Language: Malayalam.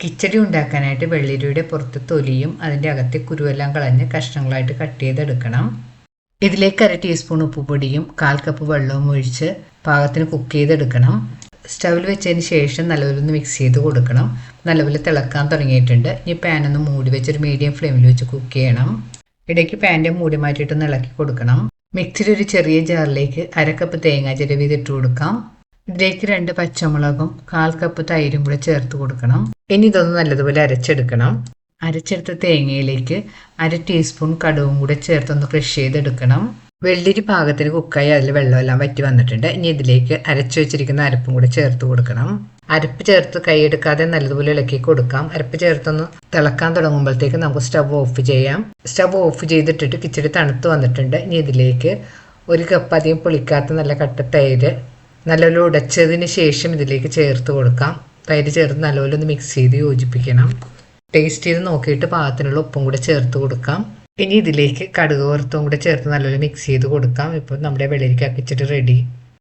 കിച്ചടി ഉണ്ടാക്കാനായിട്ട് വെള്ളരിയുടെ പുറത്ത് തൊലിയും അതിൻ്റെ അകത്തെ കുരുവെല്ലാം കളഞ്ഞ് കഷ്ണങ്ങളായിട്ട് കട്ട് ചെയ്തെടുക്കണം. ഇതിലേക്ക് 1/2 ടീസ്പൂൺ ഉപ്പുപൊടിയും 1/4 കപ്പ് വെള്ളവും ഒഴിച്ച് പാകത്തിന് കുക്ക് ചെയ്തെടുക്കണം. സ്റ്റൗവിൽ വെച്ചതിന് ശേഷം നല്ലപോലെ ഒന്ന് മിക്സ് ചെയ്ത് കൊടുക്കണം. നല്ലപോലെ തിളക്കാൻ തുടങ്ങിയിട്ടുണ്ട്. ഇനി പാനൊന്ന് മൂടി വെച്ചൊരു മീഡിയം ഫ്ലെയിമിൽ വെച്ച് കുക്ക് ചെയ്യണം. ഇടയ്ക്ക് പാൻ്റെ മൂടി മാറ്റിയിട്ടൊന്ന് ഇളക്കി കൊടുക്കണം. മിക്സിയിൽ ഒരു ചെറിയ ജാറിലേക്ക് 1/2 കപ്പ് തേങ്ങ ചിരവിയത് ഇട്ട് കൊടുക്കാം. ഇതിലേക്ക് 2 പച്ചമുളകും 1/4 കപ്പ് തൈരും കൂടെ ചേർത്ത് കൊടുക്കണം. ഇനി ഇതൊന്ന് നല്ലതുപോലെ അരച്ചെടുക്കണം. അരച്ചെടുത്ത തേങ്ങയിലേക്ക് 1/2 ടീസ്പൂൺ കടുകും കൂടെ ചേർത്തൊന്ന് ക്രഷ് ചെയ്തെടുക്കണം. വെള്ളരി പാകത്തിന് കുക്കായി അതിൽ വെള്ളമെല്ലാം വറ്റി വന്നിട്ടുണ്ട്. ഇനി ഇതിലേക്ക് അരച്ചു വെച്ചിരിക്കുന്ന അരപ്പും കൂടെ ചേർത്ത് കൊടുക്കണം. അരപ്പ് ചേർത്ത് കൈയെടുക്കാതെ നല്ലതുപോലെ ഇളക്കി കൊടുക്കാം. അരപ്പ് ചേർത്തൊന്ന് തിളക്കാൻ തുടങ്ങുമ്പോഴത്തേക്ക് നമുക്ക് സ്റ്റവ് ഓഫ് ചെയ്യാം. സ്റ്റവ് ഓഫ് ചെയ്തിട്ടിട്ട് കിച്ചടി തണുത്ത് വന്നിട്ടുണ്ട്. ഇനി ഇതിലേക്ക് 1 കപ്പ് അധികം പുളിക്കാത്ത നല്ല കട്ട തൈര് നല്ലപോലെ ഉടച്ചതിന് ശേഷം ഇതിലേക്ക് ചേർത്ത് കൊടുക്കാം. തൈര് ചേർത്ത് നല്ലപോലെ ഒന്ന് മിക്സ് ചെയ്ത് യോജിപ്പിക്കണം. ടേസ്റ്റ് ചെയ്ത് നോക്കിയിട്ട് പാകത്തിനുള്ള ഉപ്പും കൂടെ ചേർത്ത് കൊടുക്കാം. ഇനി ഇതിലേക്ക് കടുക് വറുത്തും കൂടെ ചേർത്ത് നല്ലപോലെ മിക്സ് ചെയ്ത് കൊടുക്കാം. ഇപ്പോൾ നമ്മുടെ വെള്ളരിക്ക കിച്ചടി റെഡി.